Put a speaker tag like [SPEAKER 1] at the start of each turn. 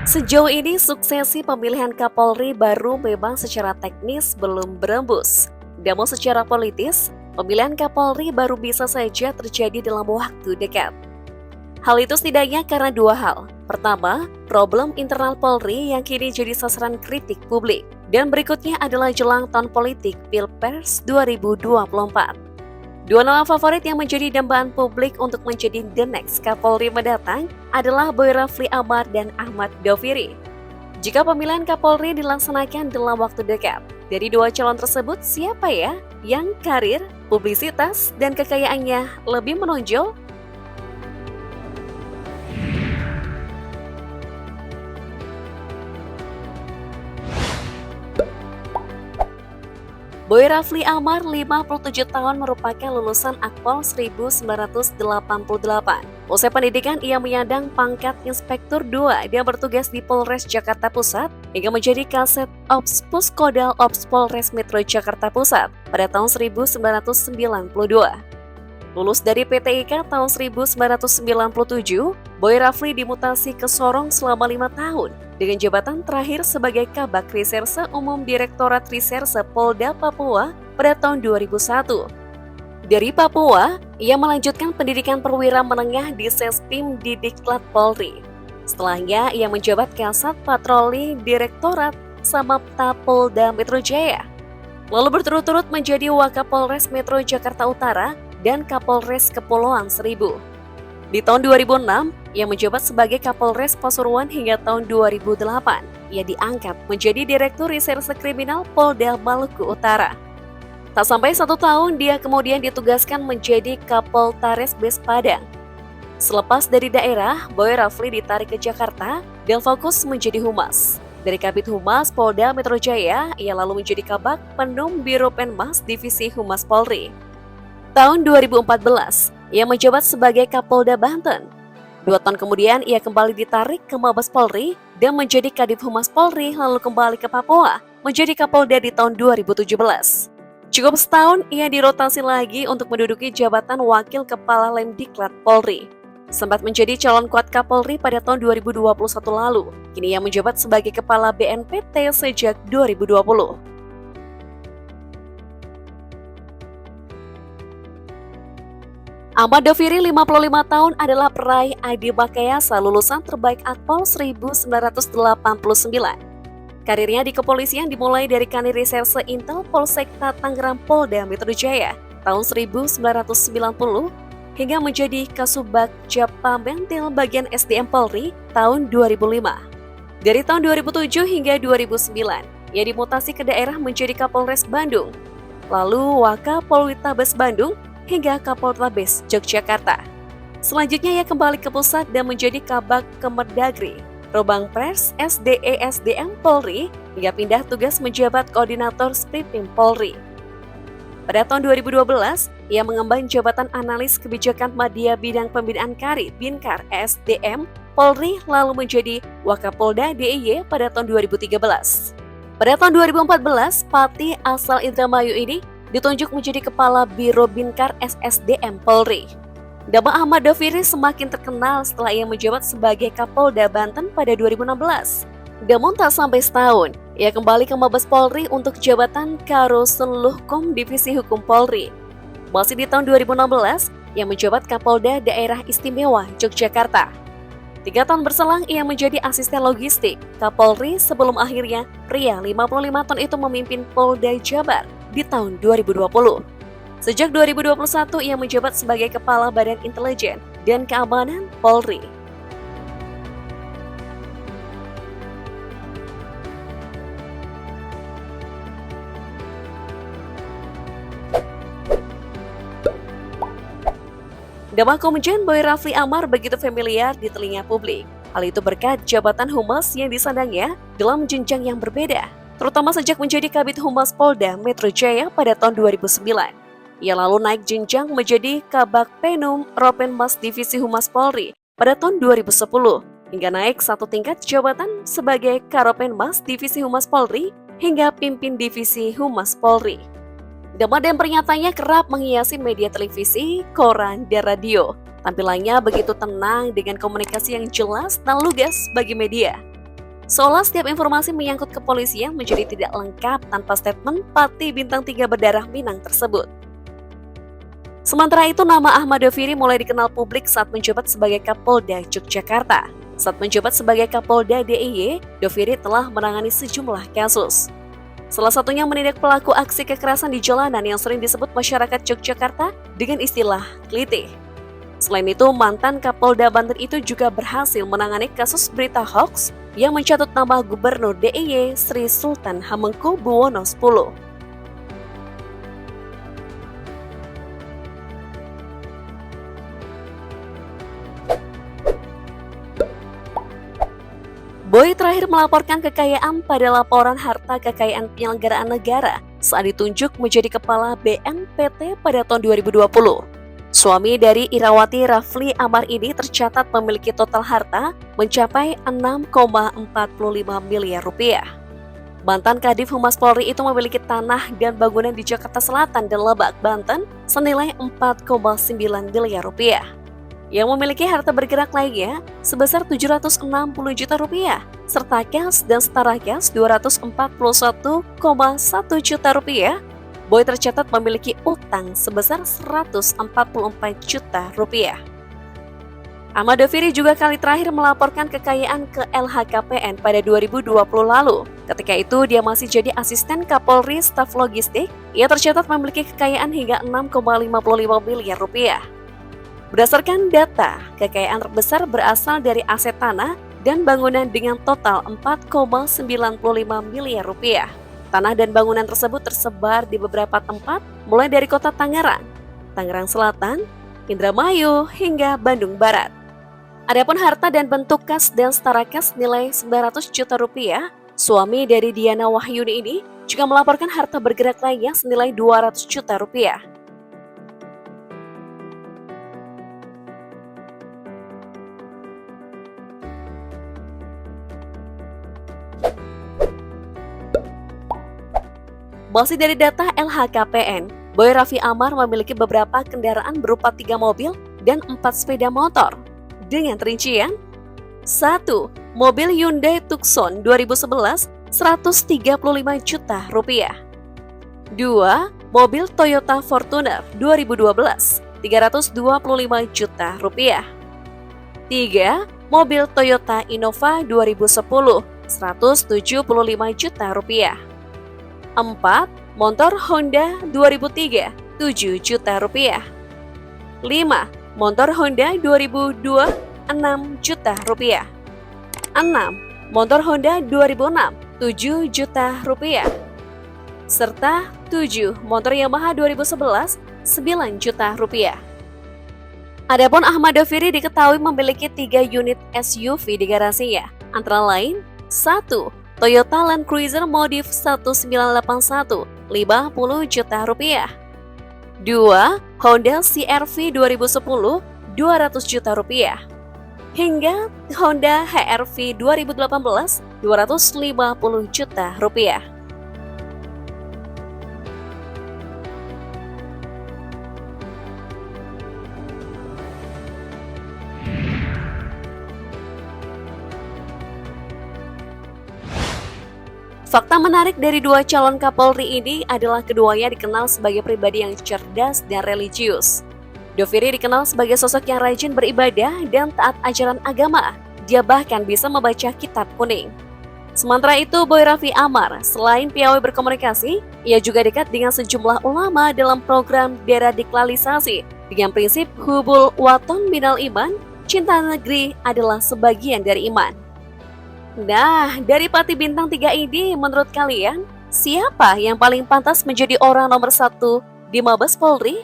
[SPEAKER 1] Sejauh ini suksesi pemilihan Kapolri baru memang secara teknis belum berembus. Namun secara politis, pemilihan Kapolri baru bisa saja terjadi dalam waktu dekat. Hal itu setidaknya karena dua hal. Pertama, problem internal Polri yang kini jadi sasaran kritik publik. Dan berikutnya adalah jelang tahun politik Pilpres 2024. Dua nama favorit yang menjadi dambaan publik untuk menjadi the next Kapolri mendatang adalah Boy Rafli Amar dan Ahmad Doviri. Jika pemilihan Kapolri dilaksanakan dalam waktu dekat, dari dua calon tersebut siapa ya yang karir, publisitas, dan kekayaannya lebih menonjol? Boy Rafli Amar, 57 tahun, merupakan lulusan Akpol 1988. Usai pendidikan, ia menyandang pangkat Inspektur 2 dan bertugas di Polres Jakarta Pusat hingga menjadi Kasat Ops Puskodal Ops Polres Metro Jakarta Pusat pada tahun 1992. Lulus dari PTIK tahun 1997, Boy Rafli dimutasi ke Sorong selama 5 tahun dengan jabatan terakhir sebagai Kabak Reserse Umum Direktorat Reserse Polda Papua pada tahun 2001. Dari Papua, ia melanjutkan pendidikan perwira menengah di Sespim di Diklat Polri. Setelahnya, ia menjabat Kasat Patroli Direktorat Samapta Polda Metro Jaya. Lalu berturut-turut menjadi Wakapolres Metro Jakarta Utara dan Kapolres Kepulauan Seribu. Di tahun 2006, ia menjabat sebagai Kapolres Pasuruan hingga tahun 2008. Ia diangkat menjadi Direktur Reserse Kriminal Polda Maluku Utara. Tak sampai 1 tahun, dia kemudian ditugaskan menjadi Kapoltares Bes Padang. Selepas dari daerah, Boy Rafli ditarik ke Jakarta dan fokus menjadi humas. Dari Kabid Humas Polda Metro Jaya, ia lalu menjadi Kabak Penum Biro Penmas Divisi Humas Polri. Tahun 2014, ia menjabat sebagai Kapolda Banten. 2 tahun kemudian, ia kembali ditarik ke Mabes Polri dan menjadi Kadif Humas Polri, lalu kembali ke Papua, menjadi Kapolda di tahun 2017. Cukup setahun, ia dirotasi lagi untuk menduduki jabatan Wakil Kepala Lemdiklat Polri. Sempat menjadi calon kuat Kapolri pada tahun 2021 lalu. Kini ia menjabat sebagai Kepala BNPT sejak 2020. Ahmad Doviri, 55 tahun, adalah peraih Adi Bakayasa lulusan terbaik Akpol 1989. Karirnya di kepolisian dimulai dari Kanit Reserse Intel Polsekta Tangerang Polda Metro Jaya tahun 1990 hingga menjadi Kasubag Japamentil bagian SDM Polri tahun 2005. Dari tahun 2007 hingga 2009, ia dimutasi ke daerah menjadi Kapolres Bandung, lalu Wakapolwitabes Bandung, hingga Kapoltabes Yogyakarta. Selanjutnya ia kembali ke pusat dan menjadi Kabak Kemendagri, Robang Pers SDE/SDM Polri, hingga pindah tugas menjabat Koordinator Spripim Polri. Pada tahun 2012, ia mengemban jabatan Analis Kebijakan Media Bidang Pembinaan Karir Binkar SDM Polri, lalu menjadi Wakapolda DIY pada tahun 2013. Pada tahun 2014, Pati asal Indramayu ini ditunjuk menjadi Kepala Biro Binkar SSDM Polri. Nama Ahmad Doviri semakin terkenal setelah ia menjabat sebagai Kapolda Banten pada 2016. Namun tak sampai setahun, ia kembali ke Mabes Polri untuk jabatan Karosunluhkom Divisi Hukum Polri. Masih di tahun 2016, ia menjabat Kapolda Daerah Istimewa Yogyakarta. 3 tahun berselang, ia menjadi asisten logistik Kapolri sebelum akhirnya pria 55 tahun itu memimpin Polda Jabar di tahun 2020. Sejak 2021, ia menjabat sebagai Kepala Badan Intelijen dan Keamanan Polri. Nama Komjen Boy Rafli Amar begitu familiar di telinga publik. Hal itu berkat jabatan humas yang disandangnya dalam jenjang yang berbeda, terutama sejak menjadi Kabid Humas Polda Metro Jaya pada tahun 2009. Ia lalu naik jenjang menjadi Kabak Penum Ropenmas Divisi Humas Polri pada tahun 2010, hingga naik 1 tingkat jabatan sebagai Karopenmas Divisi Humas Polri hingga pimpin Divisi Humas Polri. Nama dan pernyataannya kerap menghiasi media televisi, koran, dan radio. Tampilannya begitu tenang dengan komunikasi yang jelas dan lugas bagi media. Seolah setiap informasi menyangkut kepolisian menjadi tidak lengkap tanpa statement Pati Bintang 3 berdarah Minang tersebut. Sementara itu, nama Ahmad Doviri mulai dikenal publik saat menjabat sebagai Kapolda Yogyakarta. Saat menjabat sebagai Kapolda DIY, Doviri telah menangani sejumlah kasus. Salah satunya menindak pelaku aksi kekerasan di jalanan yang sering disebut masyarakat Yogyakarta dengan istilah klitih. Selain itu, mantan Kapolda Banten itu juga berhasil menangani kasus berita hoax yang mencatut nama Gubernur DIY Sri Sultan Hamengkubuwono X. Boy terakhir melaporkan kekayaan pada laporan harta kekayaan penyelenggaraan negara saat ditunjuk menjadi kepala BNPT pada tahun 2020. Suami dari Irawati Rafli Amar ini tercatat memiliki total harta mencapai 6,45 miliar rupiah. Mantan Kadif Humas Polri itu memiliki tanah dan bangunan di Jakarta Selatan dan Lebak, Banten senilai 4,9 miliar rupiah. Yang memiliki harta bergerak lainnya sebesar 760 juta rupiah, serta kas dan setara kas 241,1 juta rupiah. Boy tercatat memiliki utang sebesar 144 juta rupiah. Ahmad Doviri juga kali terakhir melaporkan kekayaan ke LHKPN pada 2020 lalu. Ketika itu dia masih jadi asisten Kapolri Staf Logistik. Ia tercatat memiliki kekayaan hingga 6,55 miliar rupiah. Berdasarkan data, kekayaan terbesar berasal dari aset tanah dan bangunan dengan total 4,95 miliar rupiah. Tanah dan bangunan tersebut tersebar di beberapa tempat, mulai dari kota Tangerang, Tangerang Selatan, Indramayu, hingga Bandung Barat. Adapun harta dan bentuk kas dan setara kas nilai 900 juta rupiah, suami dari Diana Wahyuni ini juga melaporkan harta bergerak lainnya senilai 200 juta rupiah. Masih dari data LHKPN, Boy Rafli Amar memiliki beberapa kendaraan berupa 3 mobil dan 4 sepeda motor. Dengan rincian 1. Mobil Hyundai Tucson 2011 135 juta rupiah. 2. Mobil Toyota Fortuner 2012 325 juta rupiah. 3. Mobil Toyota Innova 2010 175 juta rupiah. 4. Motor Honda 2003 7 juta rupiah. 5. Motor Honda 2002 6 juta rupiah. 6. Motor Honda 2006 7 juta rupiah. Serta 7. Motor Yamaha 2011 9 juta rupiah. Adapun Ahmad Doviri diketahui memiliki 3 unit SUV di garasinya, antara lain 1. Toyota Land Cruiser Modif 1981 50 juta rupiah. 2. Honda CR-V 2010 200 juta rupiah. Hingga Honda HR-V 2018 250 juta rupiah. Fakta menarik dari dua calon Kapolri ini adalah keduanya dikenal sebagai pribadi yang cerdas dan religius. Doviri dikenal sebagai sosok yang rajin beribadah dan taat ajaran agama. Dia bahkan bisa membaca kitab kuning. Sementara itu, Boy Rafli Amar, selain piawai berkomunikasi, ia juga dekat dengan sejumlah ulama dalam program deradikalisasi dengan prinsip hubul waton minal iman, cinta negeri adalah sebagian dari iman. Nah, dari Pati Bintang 3 ini, menurut kalian, siapa yang paling pantas menjadi orang nomor 1 di Mabes Polri?